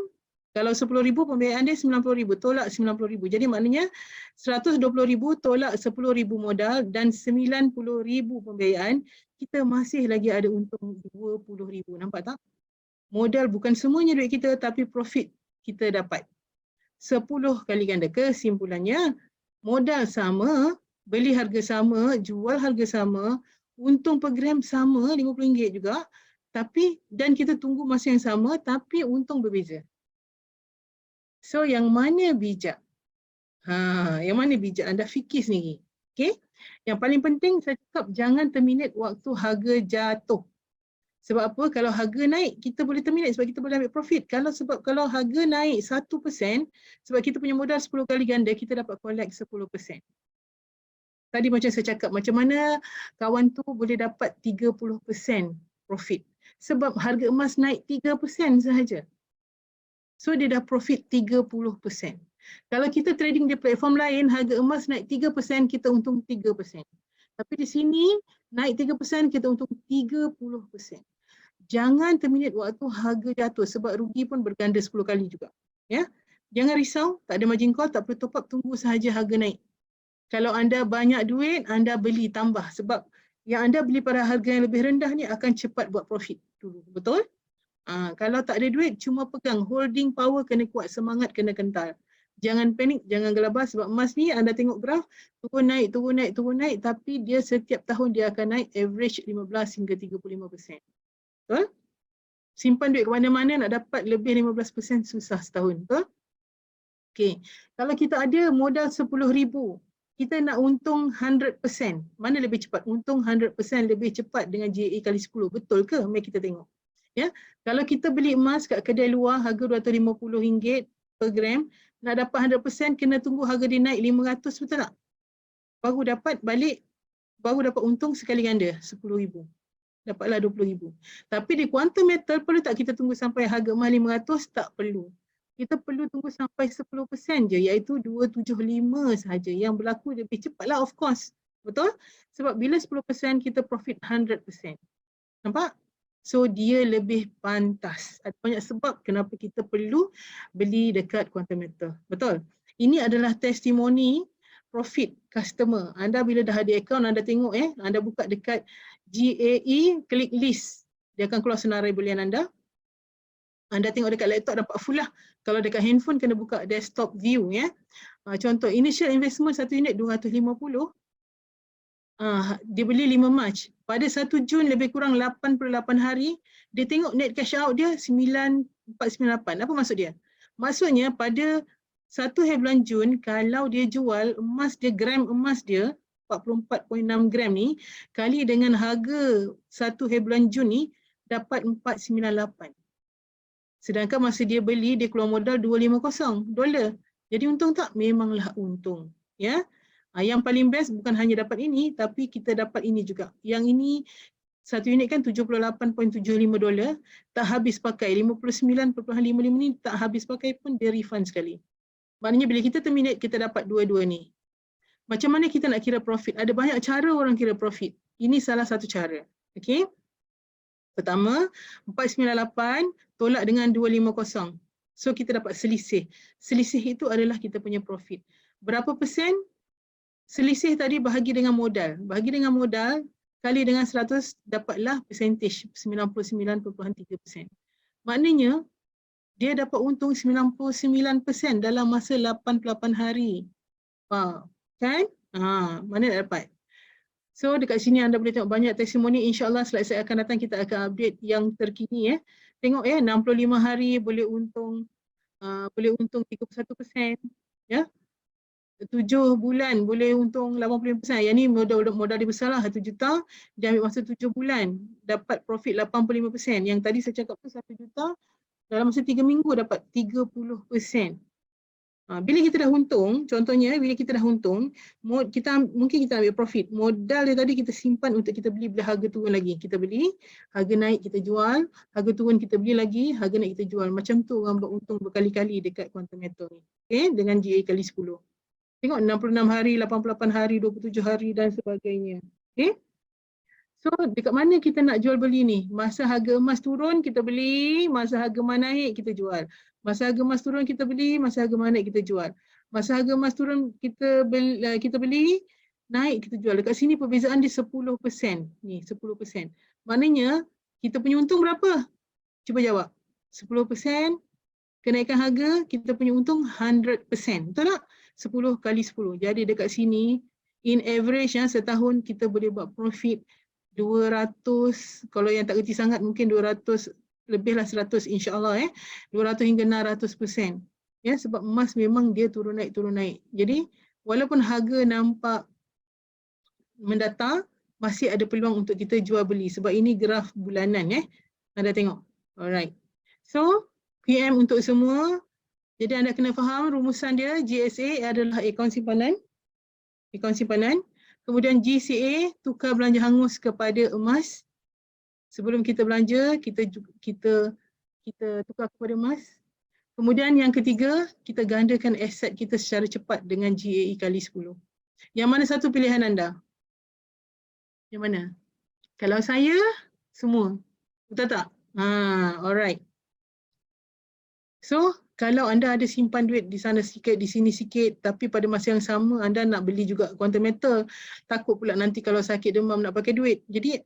kalau RM10,000 pembiayaan dia RM90,000, tolak RM90,000. Jadi maknanya RM120,000 tolak RM10,000 modal dan RM90,000 pembiayaan, kita masih lagi ada untung RM20,000. Nampak tak? Modal bukan semuanya duit kita tapi profit kita dapat 10 kali ganda. Kesimpulannya, modal sama, beli harga sama, jual harga sama, untung per gram sama RM50 juga, tapi dan kita tunggu masa yang sama tapi untung berbeza. So yang mana bijak? Yang mana bijak? Anda fikir sendiri. Okay? Yang paling penting saya cakap jangan terminate waktu harga jatuh. Sebab apa? Kalau harga naik kita boleh terminate sebab kita boleh ambil profit. Kalau harga naik 1%, sebab kita punya modal 10 kali ganda, kita dapat collect 10%. Tadi macam saya cakap, macam mana kawan tu boleh dapat 30% profit? Sebab harga emas naik 3% sahaja. So dia dah profit 30%. Kalau kita trading di platform lain, harga emas naik 3%, kita untung 3%. Tapi di sini naik 3%, kita untung 30%. Jangan terminate waktu harga jatuh sebab rugi pun berganda 10 kali juga. Ya? Jangan risau, tak ada margin call, tak perlu top up, tunggu sahaja harga naik. Kalau anda banyak duit, anda beli tambah sebab yang anda beli pada harga yang lebih rendah ni akan cepat buat profit dulu. Betul? Kalau tak ada duit, cuma pegang. Holding power kena kuat, semangat kena kental. Jangan panik, jangan gelabah sebab emas ni anda tengok graf, turun naik, turun naik, turun naik, tapi dia setiap tahun dia akan naik average 15 hingga 35%. Betul? Simpan duit ke mana-mana nak dapat lebih 15% susah setahun. Betul? Okay. Kalau kita ada modal 10,000, kita nak untung 100%. Mana lebih cepat? Untung 100% lebih cepat dengan JA kali 10. Betul ke? Mari kita tengok. Ya, kalau kita beli emas kat kedai luar harga RM250 per gram, nak dapat 100% kena tunggu harga dia naik 500, betul tak? Baru dapat balik, baru dapat untung sekali ganda 10,000. Dapatlah 20,000. Tapi di quantum metal perlu tak kita tunggu sampai harga emas 500? Tak perlu. Kita perlu tunggu sampai 10% je, iaitu 275 sahaja. Yang berlaku lebih cepatlah of course. Betul? Sebab bila 10% kita profit 100%. Nampak? So dia lebih pantas. Ada banyak sebab kenapa kita perlu beli dekat quantum meter. Betul? Ini adalah testimoni profit customer. Anda bila dah ada account, anda tengok anda buka dekat GAE, klik list. Dia akan keluar senarai belian anda. Anda tengok dekat laptop dapat full lah. Kalau dekat handphone kena buka desktop view ya. Contoh initial investment 1 unit 250. dia beli 5 Mac. Pada 1 Jun lebih kurang 88 hari, dia tengok net cash out dia 9498. Apa maksud dia? Maksudnya pada 1 Jun, kalau dia jual emas dia, gram emas dia 44.6 gram ni, kali dengan harga 1 Jun ni, dapat 498. Sedangkan masa dia beli, dia keluar modal $250. Jadi untung tak? Memanglah untung. Ya. Yang paling best bukan hanya dapat ini, tapi kita dapat ini juga. Yang ini, satu unit kan $78.75, tak habis pakai. 59.55 ni tak habis pakai pun dia refund sekali. Maknanya bila kita terminate, kita dapat dua-dua ni. Macam mana kita nak kira profit? Ada banyak cara orang kira profit. Ini salah satu cara. Okay. Pertama, 498 tolak dengan 250. So kita dapat selisih. Selisih itu adalah kita punya profit. Berapa persen? Selisih tadi bahagi dengan modal. Bahagi dengan modal kali dengan 100 dapatlah percentage 99.3%. Maknanya dia dapat untung 99% dalam masa 88 hari. Kan? Mana nak dapat? So dekat sini anda boleh tengok banyak testimoni. InsyaAllah slide saya akan datang kita akan update yang terkini. Tengok 65 hari boleh untung 31%. Ya. 7 bulan boleh untung 85%. Yang ni modal dia besar lah, 1 juta. Dia ambil masa 7 bulan dapat profit 85%. Yang tadi saya cakap tu 1 juta dalam masa 3 minggu dapat 30%. Bila kita dah untung, contohnya bila kita dah untung, mungkin kita ambil profit. Modal dia tadi kita simpan untuk kita beli bila harga turun lagi. Kita beli, harga naik kita jual, harga turun kita beli lagi, harga naik kita jual. Macam tu orang beruntung berkali-kali dekat quantum metal ni. Okay? Dengan GA kali 10. Tengok 66 hari, 88 hari, 27 hari dan sebagainya. Okay? So dekat mana kita nak jual beli ni? Masa harga emas turun kita beli, masa harga emas naik kita jual. Masa harga emas turun kita beli, masa harga emas naik kita jual. Masa harga emas turun kita beli, naik kita jual. Dekat sini perbezaan dia 10%. Ni 10%. Maknanya kita punya untung berapa? Cuba jawab. 10% kenaikan harga, kita punya untung 100%. Betul tak? 10 kali 10. Jadi dekat sini, in average setahun kita boleh buat profit 200, kalau yang tak kerti sangat mungkin 200, lebihlah 100 insyaAllah 200 hingga 600%. Ya, sebab emas memang dia turun naik. Jadi walaupun harga nampak mendatar, masih ada peluang untuk kita jual beli. Sebab ini graf bulanan Anda tengok. Alright. So, PM untuk semua. Jadi anda kena faham rumusan dia. GSA adalah akaun simpanan. Kemudian GCA, tukar belanja hangus kepada emas. Sebelum kita belanja, kita tukar kepada emas. Kemudian yang ketiga, kita gandakan aset kita secara cepat dengan GAE kali 10. Yang mana satu pilihan anda? Yang mana? Kalau saya, semua. Betul tak? Alright. So, kalau anda ada simpan duit di sana sikit, di sini sikit, tapi pada masa yang sama anda nak beli juga quantum metal, takut pula nanti kalau sakit demam nak pakai duit. Jadi,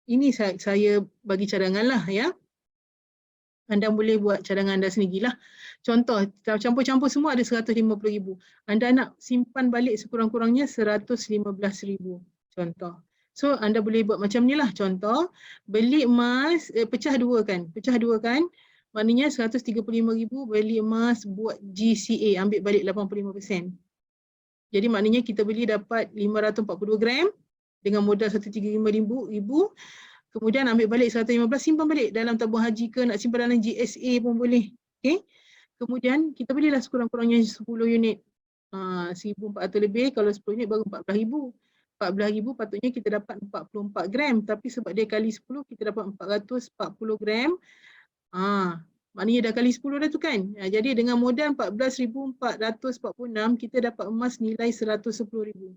ini saya bagi cadangan lah ya. Anda boleh buat cadangan anda sendirilah. Contoh, campur-campur semua ada 150,000. Anda nak simpan balik sekurang-kurangnya 115,000. Contoh. So, anda boleh buat macam ni lah. Contoh, beli emas, pecah dua kan. Maknanya 135,000 beli emas buat GCA, ambil balik 85%. Jadi maknanya kita beli dapat 542 gram dengan modal 135,000. Kemudian ambil balik 115, simpan balik dalam tabung haji ke, nak simpan dalam GSA pun boleh. Okay. Kemudian kita belilah sekurang-kurangnya 10 unit. 1,400 lebih, kalau 10 unit baru 14,000. 14,000 patutnya kita dapat 44 gram. Tapi sebab dia kali 10, kita dapat 440 gram. Maknanya dah kali 10 dah tu kan. Jadi dengan modal 14,446 kita dapat emas nilai 110,000.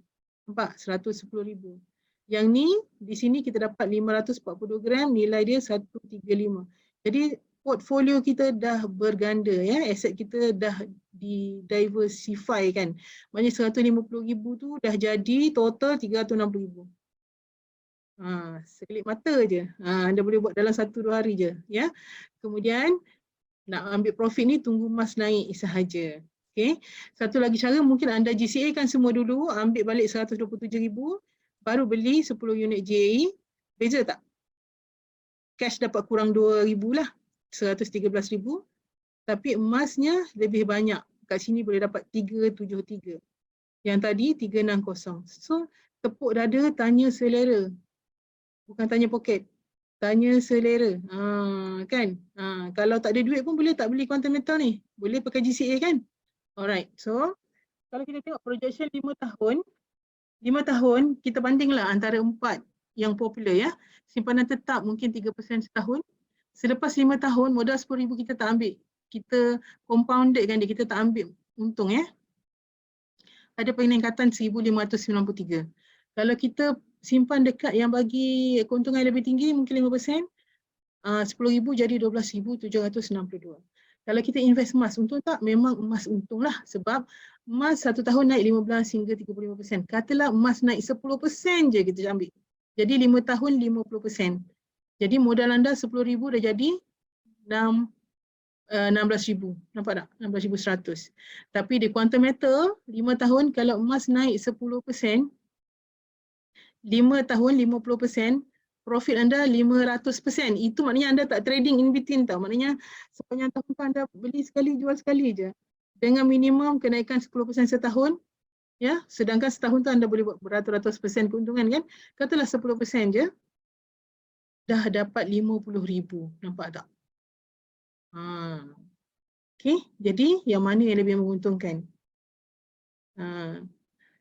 Nampak? 110,000. Yang ni di sini kita dapat 540 gram, nilai dia 135. Jadi portfolio kita dah berganda aset kita dah di-diversify kan. Maknanya 150,000 tu dah jadi total 360,000. Sekelip mata je. Anda boleh buat dalam 1-2 hari je ya. Kemudian nak ambil profit ni tunggu emas naik sahaja. Okay. Satu lagi cara mungkin anda GCA kan semua dulu, ambil balik 127,000, baru beli 10 unit JAE, beza tak? Cash dapat kurang 2,000 lah, 113,000. Tapi emasnya lebih banyak. Kat sini boleh dapat 373. Yang tadi 360. So, tepuk dada, tanya selera. Bukan tanya poket. Tanya selera. Kan? Kalau tak ada duit pun boleh tak beli quantum metal ni? Boleh pakai GCA kan? Alright. So, kalau kita tengok projection 5 tahun, 5 tahun kita bandinglah antara 4 yang popular ya. Simpanan tetap mungkin 3% setahun. Selepas 5 tahun modal 10,000 kita tak ambil. Kita compounded kan dia, kita tak ambil untung ya. Ada peningkatan 1,593. Kalau kita simpan dekat yang bagi keuntungan lebih tinggi mungkin 5%, 10,000 jadi 12,762. Kalau kita invest emas, untung tak? Memang emas untung lah sebab emas 1 tahun naik 15 hingga 35%. Katalah emas naik 10% je kita ambil. Jadi 5 tahun 50%. Jadi modal anda 10,000 dah jadi 16,000. Nampak tak? 16,100. Tapi di quantum metal, 5 tahun kalau emas naik 10%, 5 tahun 50%, profit anda 500%. Itu maknanya anda tak trading in between tau. Maknanya sepanjang tahun anda beli sekali, jual sekali je. Dengan minimum kenaikan 10% setahun, ya, sedangkan setahun tu anda boleh buat beratus-ratus persen keuntungan kan. Katalah 10% je, dah dapat 50,000. Nampak tak? Okey, jadi yang mana yang lebih menguntungkan?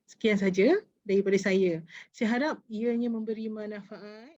Sekian saja daripada saya. Saya harap ianya memberi manfaat.